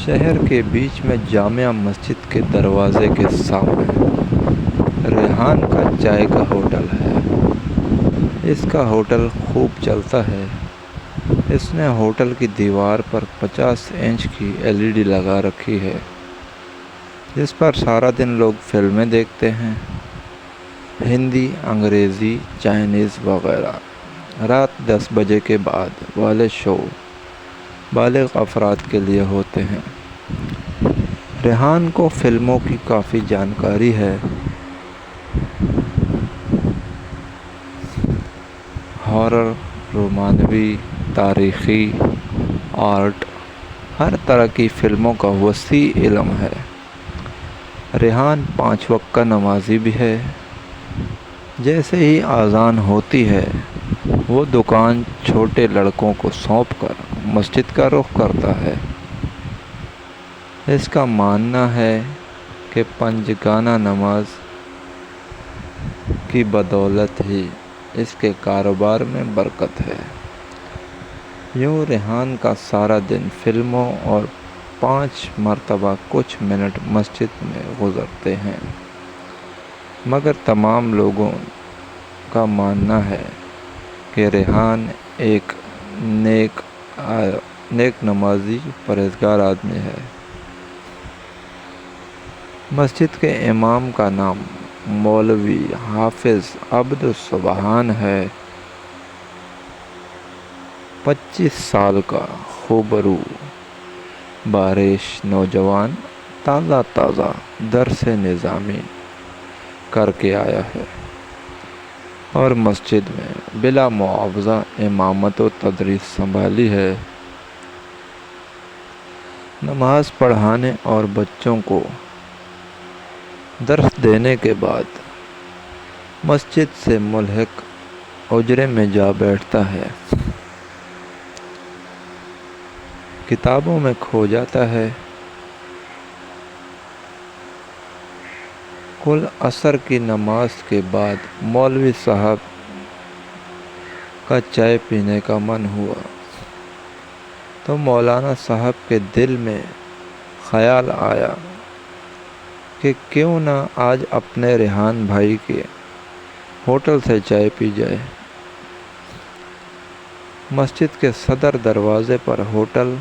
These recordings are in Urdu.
شہر کے بیچ میں جامع مسجد کے دروازے کے سامنے ریحان کا چائے کا ہوٹل ہے۔ اس کا ہوٹل خوب چلتا ہے۔ اس نے ہوٹل کی دیوار پر 50 انچ کی LED لگا رکھی ہے، جس پر سارا دن لوگ فلمیں دیکھتے ہیں، ہندی، انگریزی، چائنیز وغیرہ۔ رات 10 بجے کے بعد والے شو بالغ افراد کے لیے ہوتے ہیں۔ ریحان کو فلموں کی کافی جانکاری ہے۔ ہارر، رومانوی، تاریخی، آرٹ، ہر طرح کی فلموں کا وسیع علم ہے۔ ریحان 5 وقت کا نمازی بھی ہے۔ جیسے ہی اذان ہوتی ہے، وہ دکان چھوٹے لڑکوں کو سونپ کر مسجد کا رخ کرتا ہے۔ اس کا ماننا ہے کہ 5 گانہ نماز کی بدولت ہی اس کے کاروبار میں برکت ہے۔ یوں ریحان کا سارا دن فلموں اور 5 مرتبہ کچھ منٹ مسجد میں گزرتے ہیں۔ مگر تمام لوگوں کا ماننا ہے کہ ریحان ایک نیک نمازی، پرہیزگار آدمی ہے۔ مسجد کے امام کا نام مولوی حافظ عبدالسبحان ہے۔ 25 سال کا خوبرو بارش نوجوان تازہ درس نظامی کر کے آیا ہے اور مسجد میں بلا معاوضہ امامت و تدریس سنبھالی ہے۔ نماز پڑھانے اور بچوں کو درس دینے کے بعد مسجد سے ملحق حجرے میں جا بیٹھتا ہے، کتابوں میں کھو جاتا ہے۔ کل عصر کی نماز کے بعد مولوی صاحب کا چائے پینے کا من ہوا تو مولانا صاحب کے دل میں خیال آیا کہ کیوں نہ آج اپنے ریحان بھائی کے ہوٹل سے چائے پی جائے۔ مسجد کے صدر دروازے پر ہوٹل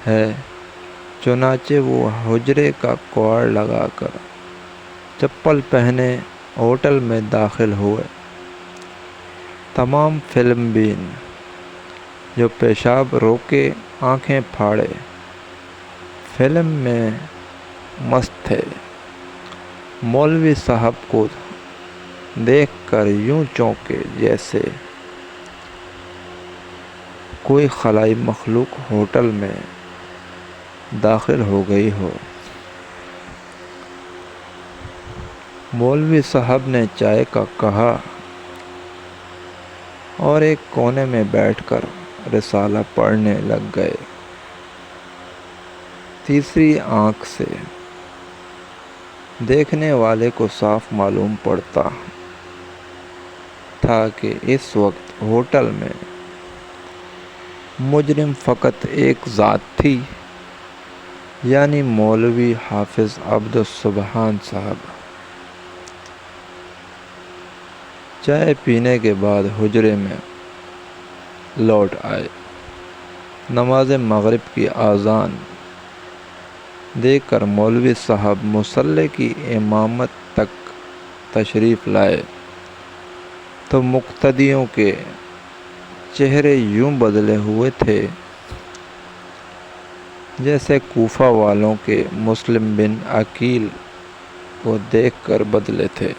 ہے، چنانچہ وہ حجرے کا کواڑ لگا کر چپل پہنے ہوٹل میں داخل ہوئے۔ تمام فلم بین جو پیشاب روکے آنکھیں پھاڑے فلم میں مست تھے۔ مولوی صاحب کو دیکھ کر یوں چونکے جیسے کوئی خلائی مخلوق ہوٹل میں داخل ہو گئی ہو۔ مولوی صاحب نے چائے کا کہا اور ایک کونے میں بیٹھ کر رسالہ پڑھنے لگ گئے۔ تیسری آنکھ سے دیکھنے والے کو صاف معلوم پڑتا تھا کہ اس وقت ہوٹل میں مجرم فقط ایک ذات تھی، یعنی مولوی حافظ عبدالسبحان صاحب۔ چائے پینے کے بعد حجرے میں لوٹ آئے۔ نماز مغرب کی اذان دے کر مولوی صاحب مصلی کی امامت تک تشریف لائے تو مقتدیوں کے چہرے یوں بدلے ہوئے تھے جیسے کوفہ والوں کے مسلم بن عقیل کو دیکھ کر بدلے تھے۔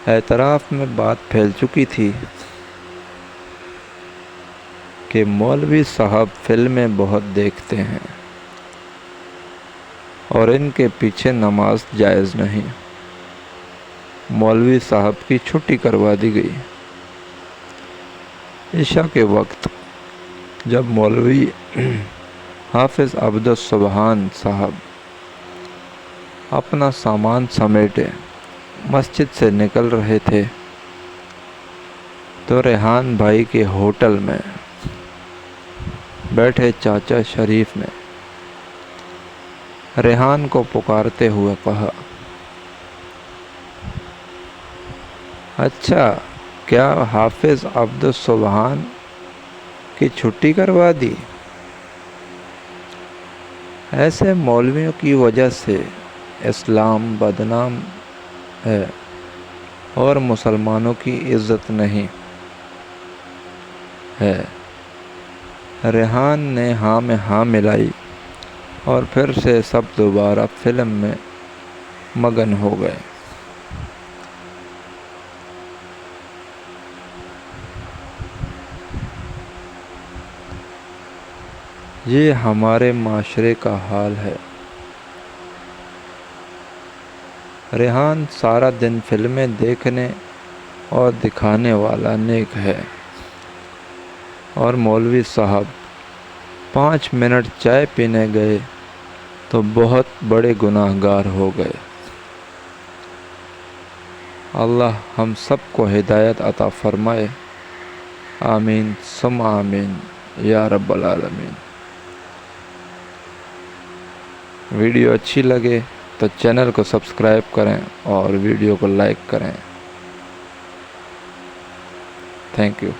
اطراف میں بات پھیل چکی تھی کہ مولوی صاحب فلمیں بہت دیکھتے ہیں اور ان کے پیچھے نماز جائز نہیں۔ مولوی صاحب کی چھٹی کروا دی گئی۔ عشاء کے وقت جب مولوی حافظ عبدالسبحان صاحب اپنا سامان سمیٹے مسجد سے نکل رہے تھے تو ریحان بھائی کے ہوٹل میں بیٹھے چاچا شریف نے ریحان کو پکارتے ہوئے کہا، اچھا، کیا حافظ عبد السبحان کی چھٹی کروا دی؟ ایسے مولویوں کی وجہ سے اسلام بدنام ہے اور مسلمانوں کی عزت نہیں ہے۔ ریحان نے ہاں میں ہاں ملائی اور پھر سے سب دوبارہ فلم میں مگن ہو گئے۔ یہ ہمارے معاشرے کا حال ہے۔ ریحان سارا دن فلمیں دیکھنے اور دکھانے والا نیک ہے، اور مولوی صاحب 5 منٹ چائے پینے گئے تو بہت بڑے گناہ گار ہو گئے۔ اللہ ہم سب کو ہدایت عطا فرمائے، آمین ثم آمین یا رب العالمین۔ ویڈیو اچھی لگے تو چینل کو سبسکرائب کریں اور ویڈیو کو لائک کریں۔ Thank you.